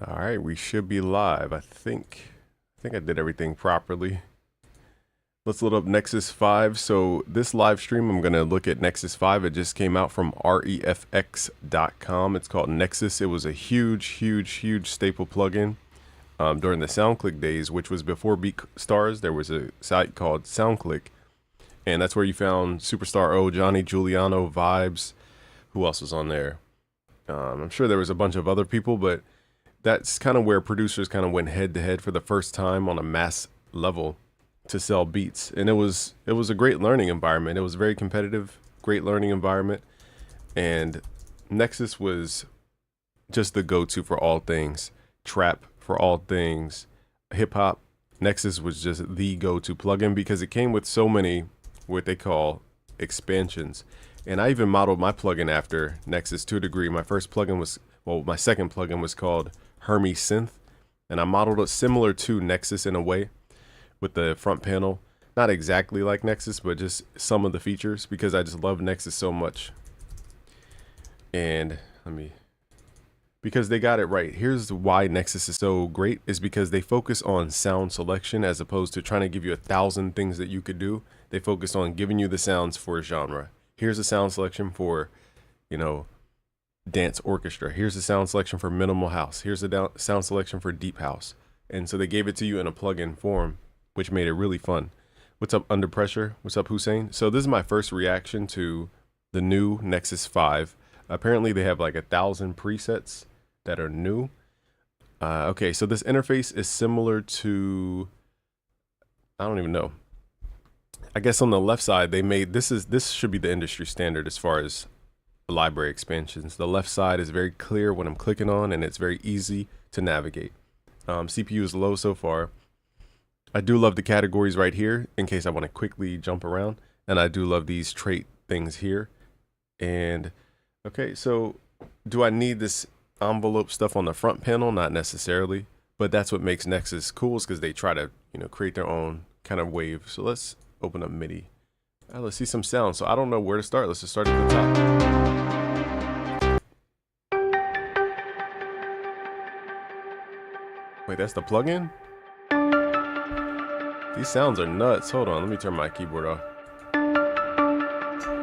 All right, we should be live. I think I did everything properly. Let's load up Nexus 5. So this live stream, I'm going to look at Nexus 5. It just came out from refx.com. It's called Nexus. It was a huge staple plugin during the SoundClick days, which was before BeatStars. There was a site called SoundClick, and that's where you found Superstar O, Johnny Giuliano, Vibes. Who else was on there? I'm sure there was a bunch of other people, but that's kind of where producers kind of went head to head for the first time on a mass level to sell beats. And it was a great learning environment. It was very competitive, great learning environment. And Nexus was just the go-to for all things trap, for all things hip hop. Nexus was just the go-to plugin because it came with so many what they call expansions. And I even modeled my plugin after Nexus to a degree. My first plugin was, well, my second plugin was called Hermes Synth, and I modeled it similar to Nexus in a way with the front panel. Not exactly like Nexus, but just some of the features because I just love Nexus so much. And because they got it right. Here's why Nexus is so great is because they focus on sound selection as opposed to trying to give you 1,000 things that you could do. They focus on giving you the sounds for a genre. Here's a sound selection for, dance orchestra. Here's a sound selection for minimal house. Here's a sound selection for deep house. And so they gave it to you in a plugin form, which made it really fun. What's up, Under Pressure? What's up, Hussein? So this is my first reaction to the new Nexus 5. Apparently they have like 1,000 presets that are new. Okay, so this interface is similar to, I don't even know. I guess on the left side, they made, this should be the industry standard as far as library expansions. The left side is very clear what I'm clicking on, and it's very easy to navigate. CPU is low so far. I do love the categories right here in case I want to quickly jump around, and I do love these trait things here. And okay, so do I need this envelope stuff on the front panel? Not necessarily, but that's what makes Nexus cool, is because they try to create their own kind of wave. So let's open up MIDI. Let's see some sound. So I don't know where to start. Let's just start at the top. Wait, that's the plugin? These sounds are nuts. Hold on, let me turn my keyboard off.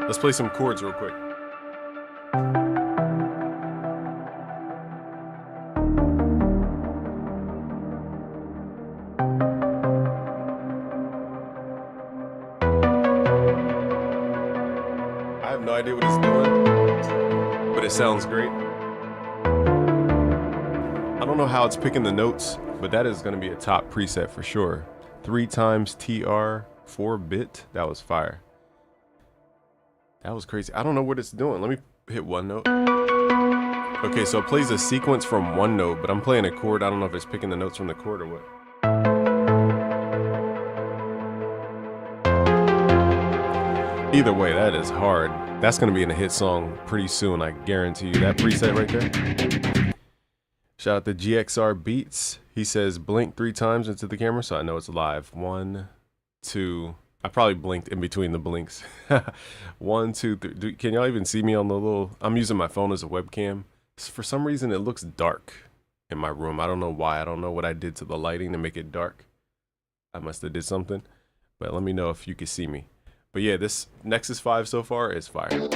Let's play some chords real quick. I have no idea what it's doing, but it sounds great. I don't know how it's picking the notes, but that is going to be a top preset for sure. 3 times TR 4-bit. That was fire. That was crazy. I don't know what it's doing. Let me hit one note. Okay, so it plays a sequence from one note, but I'm playing a chord. I don't know if it's picking the notes from the chord or what. Either way, that is hard. That's going to be in a hit song pretty soon. I guarantee you. That preset right there. Shout out to GXR Beats. He says blink 3 times into the camera, so I know it's live. 1, 2. I probably blinked in between the blinks. 1, 2, 3. Can y'all even see me on the little? I'm using my phone as a webcam. For some reason, it looks dark in my room. I don't know why. I don't know what I did to the lighting to make it dark. I must have did something. But let me know if you can see me. But yeah, this Nexus 5 so far is fire.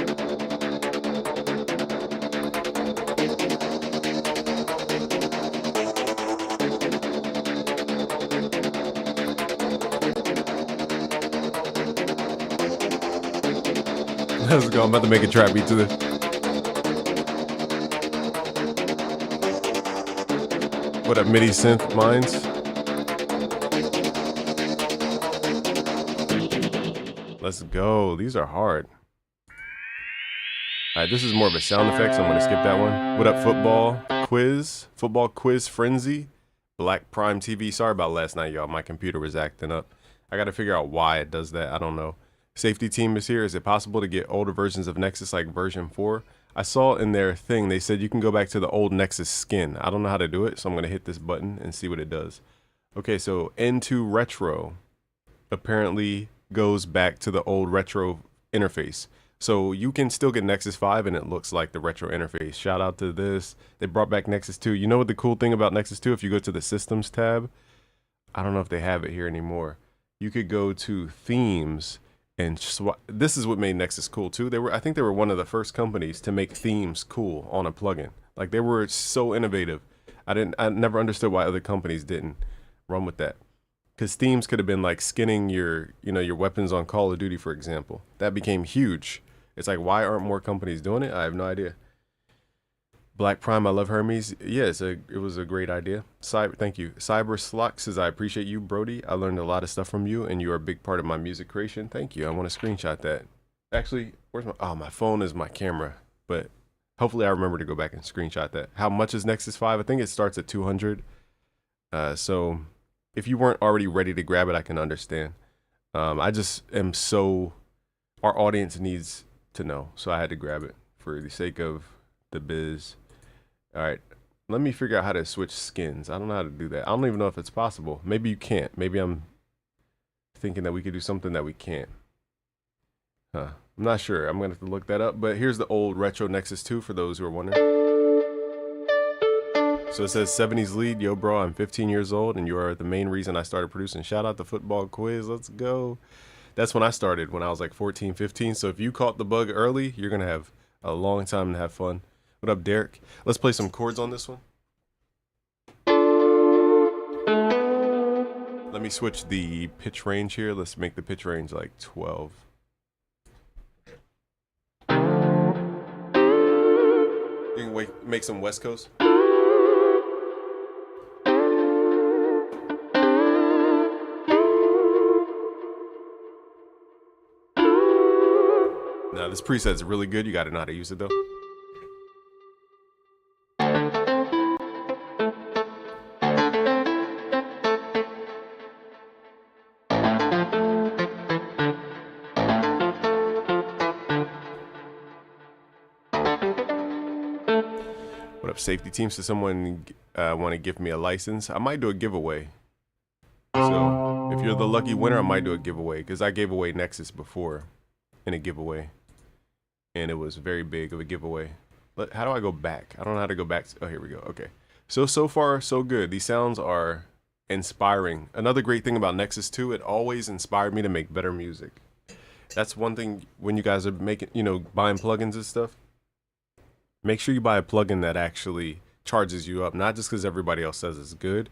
Let's go. I'm about to make a trap beat to this. What up, MIDI synth minds? Let's go. These are hard. All right, this is more of a sound effect, so I'm going to skip that one. What up, football quiz? Football quiz frenzy? Black Prime TV. Sorry about last night, y'all. My computer was acting up. I got to figure out why it does that. I don't know. Safety team is here. Is it possible to get older versions of Nexus like version 4? I saw in their thing, they said you can go back to the old Nexus skin. I don't know how to do it, so I'm going to hit this button and see what it does. Okay, so N2 Retro apparently goes back to the old retro interface. So you can still get Nexus 5 and it looks like the retro interface. Shout out to this. They brought back Nexus 2. You know what the cool thing about Nexus 2? If you go to the Systems tab, I don't know if they have it here anymore. You could go to Themes and swap. This is what made Nexus cool too. I think they were one of the first companies to make themes cool on a plugin. Like they were so innovative. I never understood why other companies didn't run with that. Because themes could have been like skinning your weapons on Call of Duty, for example. That became huge. It's like, why aren't more companies doing it? I have no idea. Black Prime, I love Hermes. Yeah, it was a great idea. Thank you. Cyber Slock says, I appreciate you, Brody. I learned a lot of stuff from you, and you are a big part of my music creation. Thank you. I want to screenshot that. Actually, my phone is my camera, but hopefully I remember to go back and screenshot that. How much is Nexus 5? I think it starts at 200. So if you weren't already ready to grab it, I can understand. I just am our audience needs to know, so I had to grab it for the sake of the biz. All right, let me figure out how to switch skins. I don't know how to do that. I don't even know if it's possible. Maybe you can't. Maybe I'm thinking that we could do something that we can't. I'm not sure. I'm gonna have to look that up. But here's the old retro Nexus 2 for those who are wondering. So it says 70s lead. Yo, bro, I'm 15 years old, and you are the main reason I started producing. Shout out to Football Quiz. Let's go. That's when I started, when I was like 14, 15. So if you caught the bug early, you're gonna have a long time to have fun. What up, Derek? Let's play some chords on this one. Let me switch the pitch range here. Let's make the pitch range like 12. You can make some West Coast. Now this preset's really good. You gotta know how to use it though. What up, safety teams? Does someone want to give me a license? I might do a giveaway. So if you're the lucky winner, I might do a giveaway because I gave away Nexus before in a giveaway, and it was very big of a giveaway. How do I go back? I don't know how to go back. Oh, here we go. Okay. So far, so good. These sounds are inspiring. Another great thing about Nexus 2, it always inspired me to make better music. That's one thing when you guys are making, buying plugins and stuff. Make sure you buy a plugin that actually charges you up, not just because everybody else says it's good,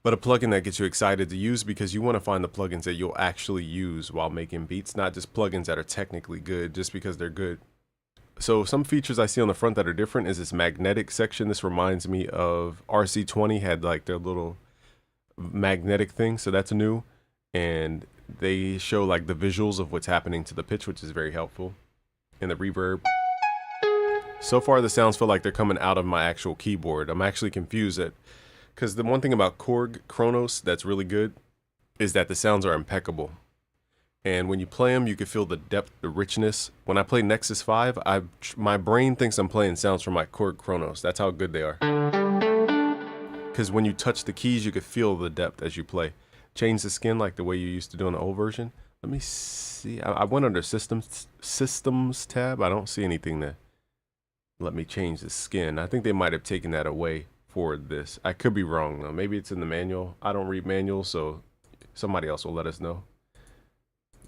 but a plugin that gets you excited to use because you want to find the plugins that you'll actually use while making beats, not just plugins that are technically good just because they're good. So some features I see on the front that are different is this magnetic section. This reminds me of RC20 had like their little magnetic thing. So that's new. And they show like the visuals of what's happening to the pitch, which is very helpful. And the reverb. So far the sounds feel like they're coming out of my actual keyboard. I'm actually confused because the one thing about Korg Kronos that's really good is that the sounds are impeccable. And when you play them, you can feel the depth, the richness. When I play Nexus 5, my brain thinks I'm playing sounds from my Korg Kronos. That's how good they are. Because when you touch the keys, you can feel the depth as you play. Change the skin like the way you used to do in the old version. Let me see. I went under Systems tab. I don't see anything there. Let me change the skin. I think they might have taken that away for this. I could be wrong though. Maybe it's in the manual. I don't read manuals, so somebody else will let us know.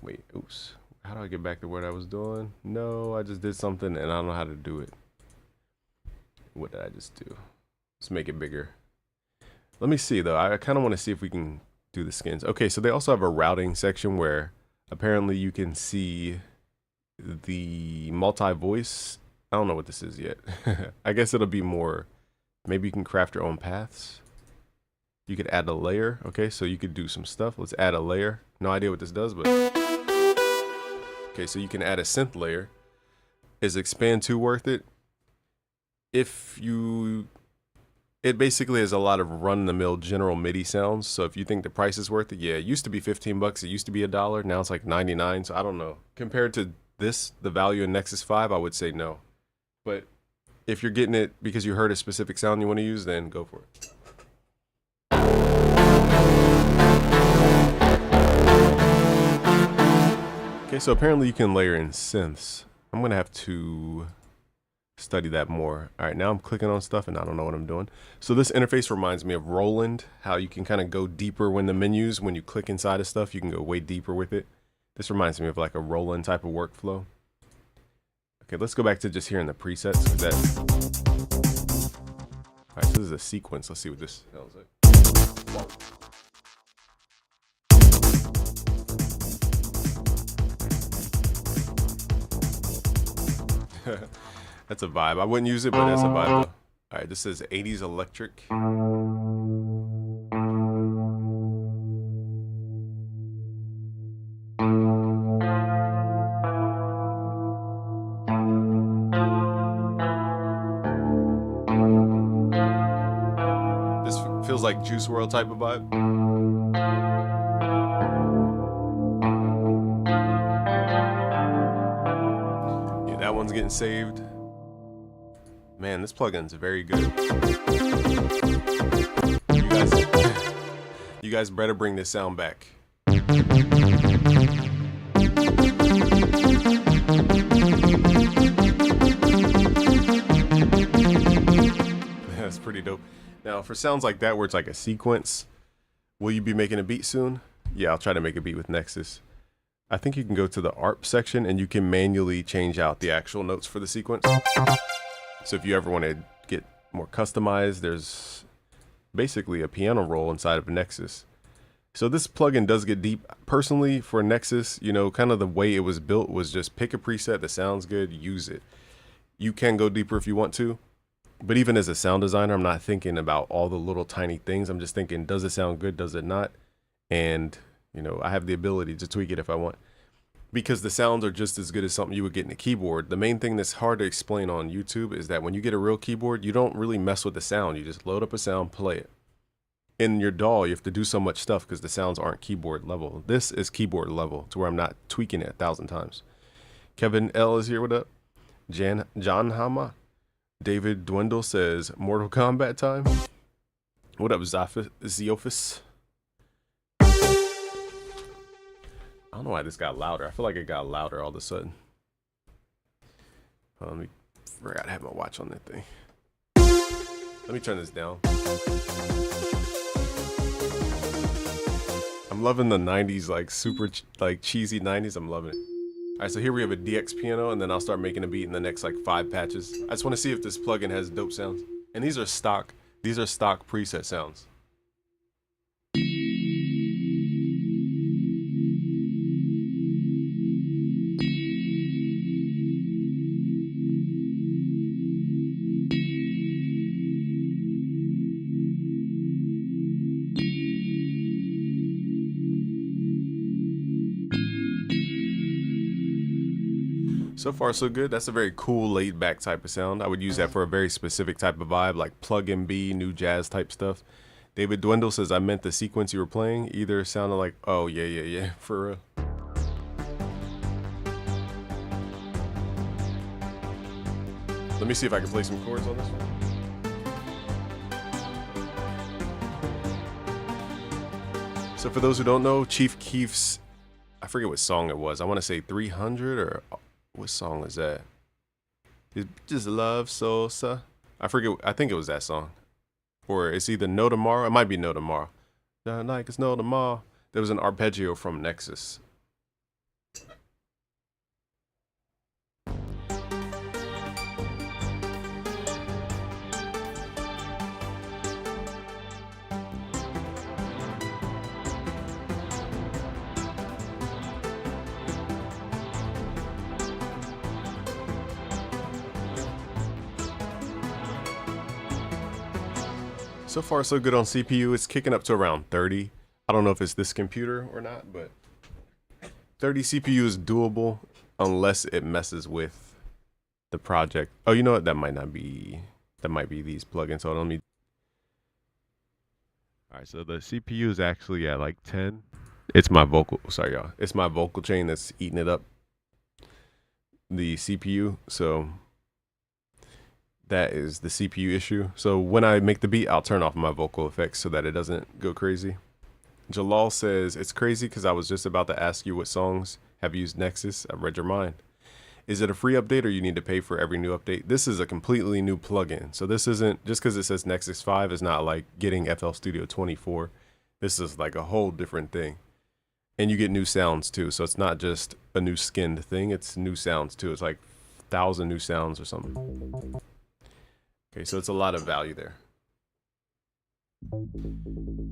Wait, oops. How do I get back to what I was doing? No, I just did something and I don't know how to do it. What did I just do? Let's make it bigger. Let me see though. I kind of want to see if we can do the skins. Okay, so they also have a routing section where apparently you can see the multi-voice. I don't know what this is yet. I guess it'll be more, maybe you can craft your own paths. You could add a layer. Okay, so you could do some stuff. Let's add a layer. No idea what this does, but. Okay, so you can add a synth layer. Is Expand 2 worth it? It basically has a lot of run-of-the-mill general MIDI sounds. So if you think the price is worth it, yeah, it used to be 15 bucks. It used to be $1. Now it's like 99. So I don't know. Compared to this, the value in Nexus 5, I would say no. But if you're getting it because you heard a specific sound you want to use, then go for it. Okay, so apparently you can layer in synths. I'm gonna have to study that more. All right, now I'm clicking on stuff and I don't know what I'm doing. So this interface reminds me of Roland, how you can kind of go deeper when the menus, when you click inside of stuff, you can go way deeper with it. This reminds me of like a Roland type of workflow. Okay, let's go back to just hearing the presets. All right, so this is a sequence. Let's see what this sounds like. Whoa. That's a vibe. I wouldn't use it, but that's a vibe though. All right, this is 80s electric. This feels like Juice WRLD type of vibe. Yeah, that one's getting saved. Man, this plugin's very good. You guys better bring this sound back. That's pretty dope. Now, for sounds like that where it's like a sequence, will you be making a beat soon? Yeah, I'll try to make a beat with Nexus. I think you can go to the ARP section and you can manually change out the actual notes for the sequence. So if you ever want to get more customized, there's basically a piano roll inside of Nexus. So this plugin does get deep. Personally, for Nexus, you know, kind of the way it was built was just pick a preset that sounds good, use it. You can go deeper if you want to, but even as a sound designer, I'm not thinking about all the little tiny things. I'm just thinking, does it sound good? Does it not? And, you know, I have the ability to tweak it if I want. Because the sounds are just as good as something you would get in a keyboard. The main thing that's hard to explain on YouTube is that when you get a real keyboard, you don't really mess with the sound. You just load up a sound, play it. In your DAW, you have to do so much stuff because the sounds aren't keyboard level. This is keyboard level to where I'm not tweaking it 1,000 times. Kevin L is here, what up? John Hama. David Dwindle says, Mortal Kombat time. What up, Zeophis? I don't know why this got louder. I feel like it got louder all of a sudden. Let me forgot to have my watch on that thing. Let me turn this down. I'm loving the 90s, like super like cheesy 90s. I'm loving it. All right, so here we have a DX piano, and then I'll start making a beat in the next like 5 patches. I just want to see if this plugin has dope sounds. And these are stock preset sounds. So far, so good. That's a very cool, laid-back type of sound. I would use that for a very specific type of vibe, like plug-in B, new jazz type stuff. David Dwindle says, I meant the sequence you were playing. Either sounded like, oh, yeah, for real. Let me see if I can play some chords on this one. So for those who don't know, Chief Keef's, I forget what song it was. I want to say 300 or... What song is that? It's just Love Sosa. I forget. I think it was that song. Or it's either No Tomorrow. It might be No Tomorrow. Like it's No Tomorrow. There was an arpeggio from Nexus. So far, so good on CPU. It's kicking up to around 30. I don't know if it's this computer or not, but 30 CPU is doable unless it messes with the project. Oh, you know what? That might be these plugins. Hold on, let me. All right, so the CPU is actually at like 10. It's my vocal. Sorry, y'all. It's my vocal chain that's eating it up. The CPU. So that is the CPU issue. So when I make the beat, I'll turn off my vocal effects so that it doesn't go crazy. Jalal says, it's crazy because I was just about to ask you what songs Have you used Nexus? I read your mind. Is it a free update or you need to pay for every new update? This is a completely new plugin. So this isn't, just because it says Nexus 5 is not like getting FL Studio 24. This is like a whole different thing. And you get new sounds too. So it's not just a new skinned thing, it's new sounds too. It's like 1,000 new sounds or something. Okay, so it's a lot of value there.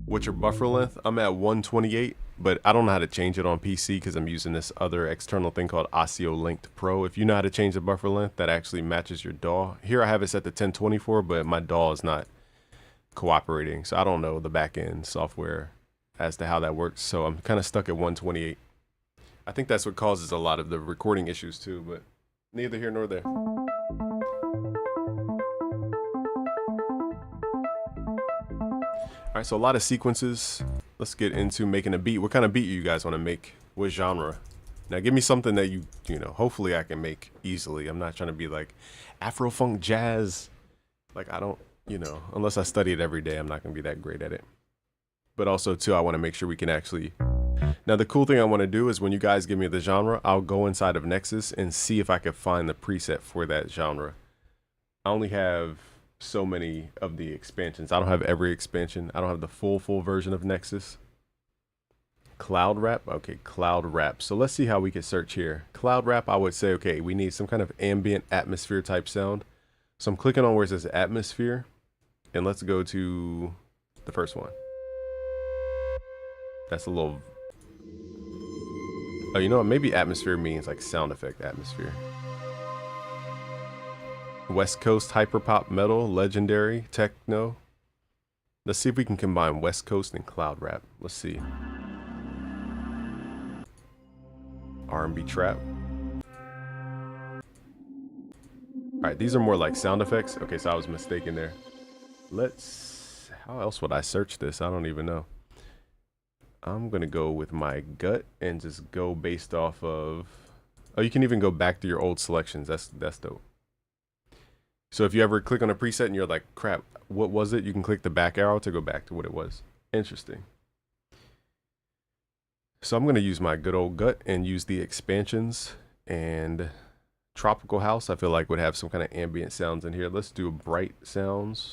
What's your buffer length? I'm at 128, but I don't know how to change it on PC because I'm using this other external thing called Osio Linked Pro. If you know how to change the buffer length, that actually matches your DAW. Here I have it set to 1024, but my DAW is not cooperating, so I don't know the back end software as to how that works. So I'm kind of stuck at 128. I think that's what causes a lot of the recording issues too, but neither here nor there. All right, so a lot of sequences. Let's get into making a beat. What kind of beat you guys want to make? What genre? Now give me something that you know, hopefully I can make easily. I'm not trying to be like Afro funk jazz. Like I don't, you know, unless I study it every day, I'm not going to be that great at it. But also too, I want to make sure we can actually. Now the cool thing I want to do is when you guys give me the genre, I'll go inside of Nexus and see if I can find the preset for that genre. I only have so many of the expansions. I don't have every expansion. I don't have the full version of Nexus. Cloud Rap. Okay, Cloud Rap. So let's see how we can search here. Cloud Rap, I would say, okay, we need some kind of ambient atmosphere type sound. So I'm clicking on where it says atmosphere, and let's go to the first one. That's a little, oh, you know what? Maybe atmosphere means like sound effect atmosphere. West Coast hyperpop metal, legendary, techno. Let's see if we can combine West Coast and Cloud Rap. Let's see. R&B trap. All right, these are more like sound effects. Okay, so I was mistaken there. Let's, how else would I search this? I don't even know. I'm gonna go with my gut and just go based off of, oh, you can even go back to your old selections. That's dope. So if you ever click on a preset and you're like, crap, what was it? You can click the back arrow to go back to what it was. Interesting. So I'm going to use my good old gut and use the expansions, and Tropical House I feel like would have some kind of ambient sounds in here. Let's do bright sounds.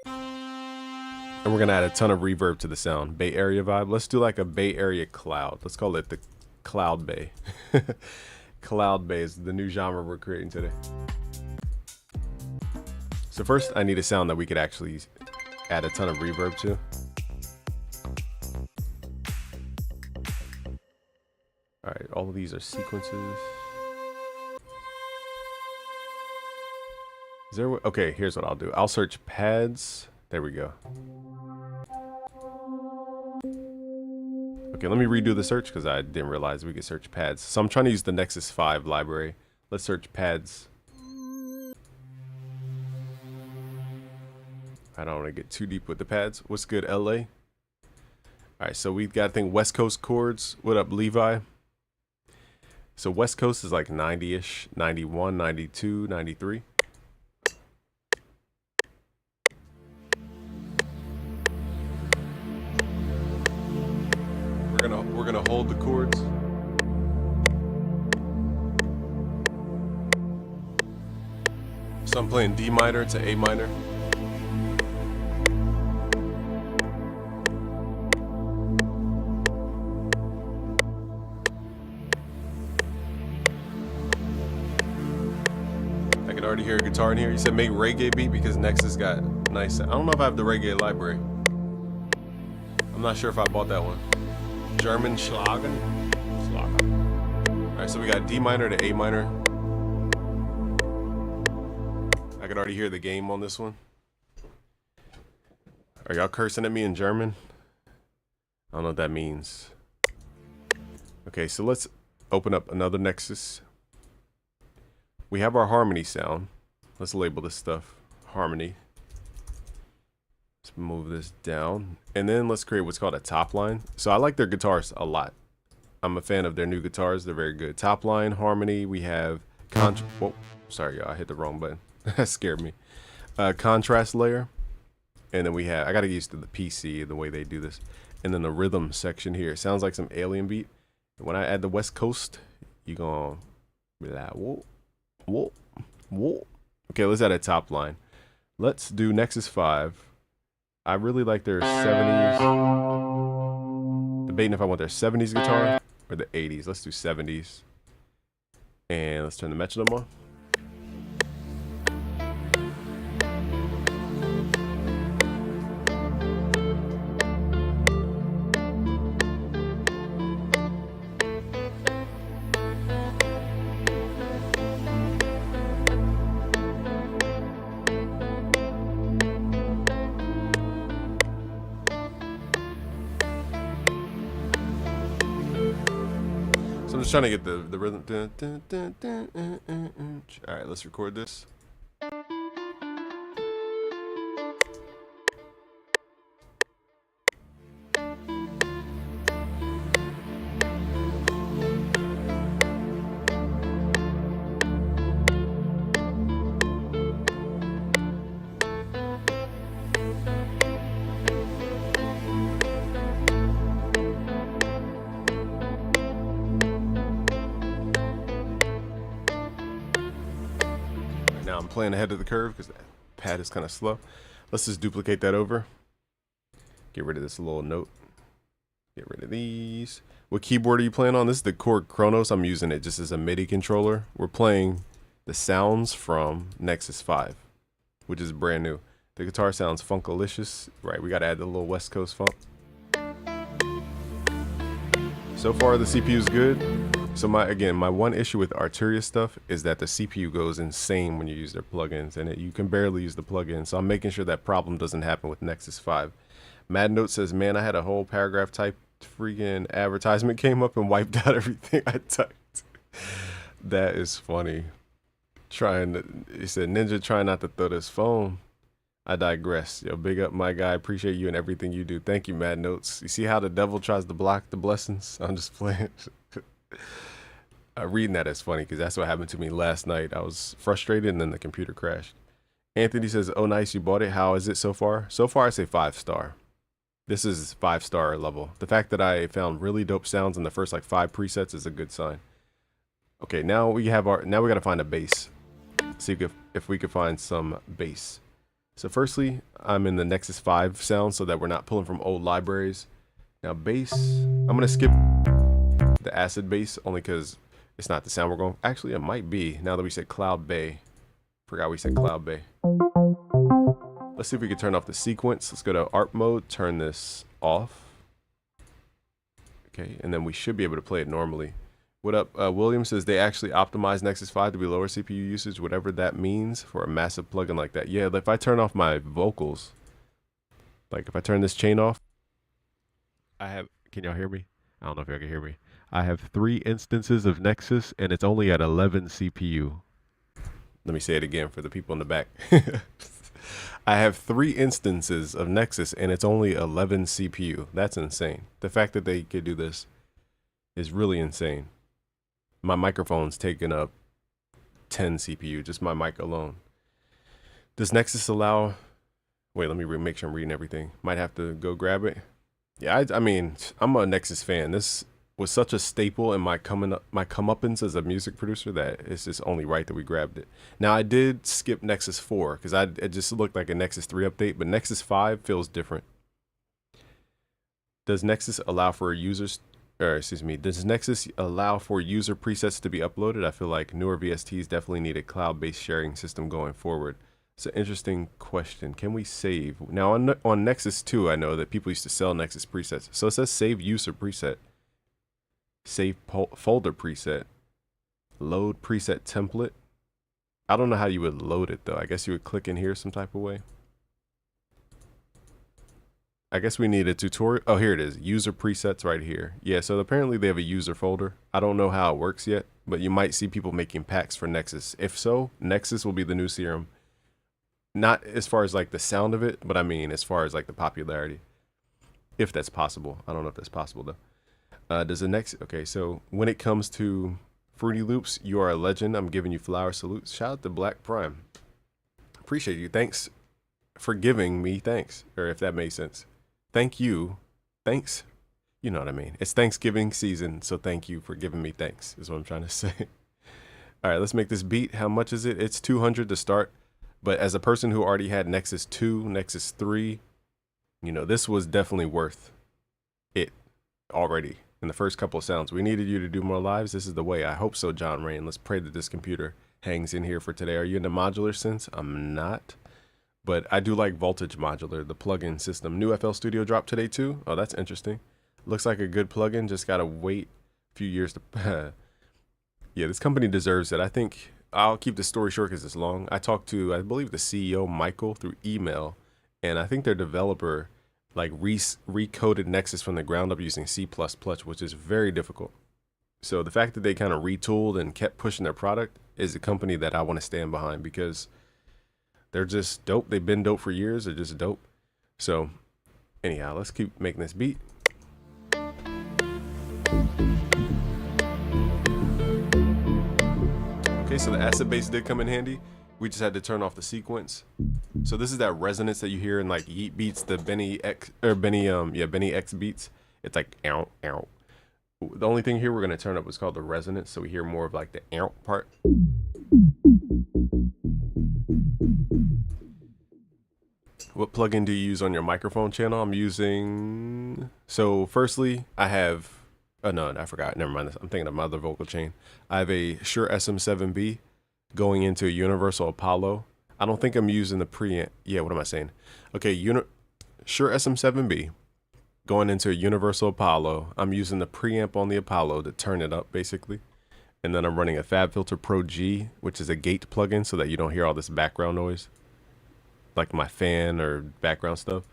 And we're going to add a ton of reverb to the sound. Bay Area vibe. Let's do like a Bay Area cloud. Let's call it the Cloud Bay. Cloud Bay is the new genre we're creating today. So first I need a sound that we could actually add a ton of reverb to. All right, all of these are sequences. Is there, okay, here's what I'll do. I'll search pads. There we go. Okay, let me redo the search because I didn't realize we could search pads. So I'm trying to use the Nexus 5 library. Let's search pads. I don't want to get too deep with the pads. What's good, LA? All right, so we've got, I think, West Coast chords. What up, Levi? So West Coast is like 90-ish, 91, 92, 93. We're gonna hold the chords. So I'm playing D minor to A minor. I can already hear a guitar in here. You said make reggae beat because Nexus got nice. I don't know if I have the reggae library. I'm not sure if I bought that one. German Schlager. Alright, so we got D minor to A minor. I could already hear the game on this one. Are y'all cursing at me in German? I don't know what that means. Okay, so let's open up another Nexus. We have our harmony sound. Let's label this stuff harmony. Let's move this down, and then let's create what's called a top line. So I like their guitars a lot. I'm a fan of their new guitars. They're very good. Top line, harmony. We have whoa, sorry, y'all, I hit the wrong button. That scared me. Contrast layer, and then we have, I gotta get used to the PC, the way they do this, and then the rhythm section here. It sounds like some alien beat. When I add the West Coast, you gonna be like, whoa, whoa, whoa. Okay, let's add a top line. Let's do Nexus 5. I really like their 70s. Debating if I want their 70s guitar or the 80s. Let's do 70s. And let's turn the metronome on. So I'm just trying to get the rhythm. All right, let's record this. Now I'm playing ahead of the curve because the pad is kind of slow. Let's just duplicate that over. Get rid of this little note. Get rid of these. What keyboard are you playing on? This is the Korg Kronos. I'm using it just as a MIDI controller. We're playing the sounds from Nexus 5, which is brand new. The guitar sounds funkalicious. Right, we got to add the little West Coast funk. So far, the CPU is good. So my one issue with Arturia stuff is that the CPU goes insane when you use their plugins, and you can barely use the plugin. So I'm making sure that problem doesn't happen with Nexus 5. Mad Note says, man, I had a whole paragraph typed, freaking advertisement came up and wiped out everything I typed. That is funny. He said, Ninja, try not to throw this phone. I digress. Yo, big up my guy. Appreciate you and everything you do. Thank you, Mad Notes. You see how the devil tries to block the blessings? I'm just playing. Reading that is funny because that's what happened to me last night. I was frustrated and then the computer crashed. Anthony says, oh, nice. You bought it. How is it so far? So far, I say 5-star. This is 5-star level. The fact that I found really dope sounds in the first like 5 presets is a good sign. Okay, now we got to find a bass. See if we could find some bass. So firstly, I'm in the Nexus 5 sound so that we're not pulling from old libraries. Now bass, I'm going to skip the acid bass only because it's not the sound we're going. Actually, it might be now that we said Cloud Bay. Forgot we said Cloud Bay. Let's see if we can turn off the sequence. Let's go to art mode, turn this off. Okay, and then we should be able to play it normally. What up? William says they actually optimized Nexus 5 to be lower CPU usage, whatever that means for a massive plugin like that. Yeah, if I turn off my vocals, like if I turn this chain off, can y'all hear me? I don't know if y'all can hear me. I have 3 instances of Nexus and it's only at 11 CPU. Let me say it again for the people in the back. I have 3 instances of Nexus and it's only 11 CPU. That's insane. The fact that they could do this is really insane. My microphone's taking up 10 CPU, just my mic alone. Does Nexus allow... Wait, let me make sure I'm reading everything. Might have to go grab it. Yeah, I mean, I'm a Nexus fan. This was such a staple in my comeuppance as a music producer that it's just only right that we grabbed it. Now, I did skip Nexus 4 because it just looked like a Nexus 3 update, but Nexus 5 feels different. Does Nexus allow for users... does Nexus allow for user presets to be uploaded? I feel like newer VSTs definitely need a cloud-based sharing system going forward. It's an interesting question. Can we save? Now on Nexus 2, I know that people used to sell Nexus presets. So it says save user preset, save folder preset, load preset template. I don't know how you would load it though. I guess you would click in here some type of way. I guess we need a tutorial. Oh, here it is. User presets right here. Yeah, so apparently they have a user folder. I don't know how it works yet, but you might see people making packs for Nexus. If so, Nexus will be the new Serum. Not as far as like the sound of it, but I mean as far as like the popularity. If that's possible. I don't know if that's possible though. Does the Nexus... Okay, so when it comes to Fruity Loops, you are a legend. I'm giving you flower salutes. Shout out to Black Prime. Appreciate you. Thanks for giving me thanks. Or if that makes sense. Thank you. Thanks. you know what I mean. It's Thanksgiving season, so thank you for giving me thanks, is what I'm trying to say. All right, let's make this beat. How much is it? It's 200 to start. But as a person who already had Nexus 2, Nexus 3, you know, this was definitely worth it already in the first couple of sounds. We needed you to do more lives. This is the way. I hope so, John Rain. Let's pray that this computer hangs in here for today. Are you into modular synths? I'm not. But I do like Voltage Modular, the plugin system. New FL Studio dropped today too. Oh, that's interesting. Looks like a good plugin. Just got to wait a few years to... Yeah, this company deserves it. I think I'll keep the story short because it's long. I talked to, I believe, the CEO, Michael, through email. And I think their developer like recoded Nexus from the ground up using C++, which is very difficult. So the fact that they kind of retooled and kept pushing their product is a company that I want to stand behind because they're just dope. They've been dope for years. They're just dope. So anyhow, let's keep making this beat. Okay, so the acid bass did come in handy. We just had to turn off the sequence. So this is that resonance that you hear in like Yeet beats, the Benny X beats. It's like ow, ow. The only thing here we're gonna turn up is called the resonance, so we hear more of like the ow part. What plugin do you use on your microphone channel? I'm using, so firstly, I have, oh no, I forgot, never mind. I'm thinking of my other vocal chain. I have a Shure SM7B going into a Universal Apollo. I don't think I'm using the preamp. Yeah, what am I saying? Okay, Shure SM7B going into a Universal Apollo. I'm using the preamp on the Apollo to turn it up basically. And then I'm running a FabFilter Pro G, which is a gate plugin so that you don't hear all this background noise, like my fan or background stuff.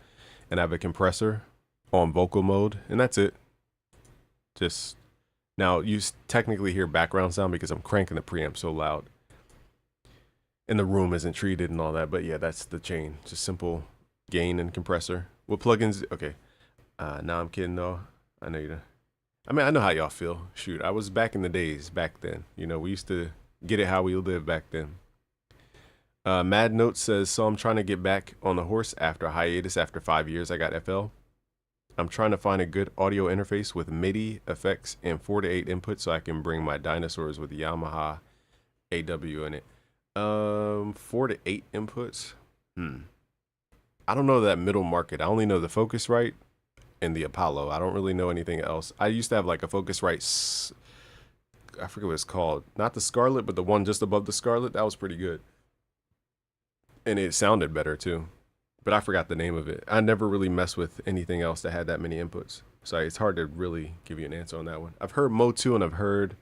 And I have a compressor on vocal mode, and that's it. Just now you technically hear background sound because I'm cranking the preamp so loud. And the room isn't treated and all that, but yeah, that's the chain. Just simple gain and compressor. What plugins? Okay. Nah, I'm kidding though. I know you don't. I mean, I know how y'all feel. Shoot, I was back in the days back then. You know, we used to get it how we lived back then. Mad Note says, so I'm trying to get back on the horse after a hiatus. After 5 years, I got FL. I'm trying to find a good audio interface with MIDI effects and 4 to 8 inputs so I can bring my dinosaurs with Yamaha AW in it. 4 to 8 inputs. I don't know that middle market. I only know the Focusrite and the Apollo. I don't really know anything else. I used to have like a Focusrite, I forget what it's called. Not the Scarlet, but the one just above the Scarlet. That was pretty good. And it sounded better too. But I forgot the name of it. I never really messed with anything else that had that many inputs. So it's hard to really give you an answer on that one. I've heard Mo2 and I've heard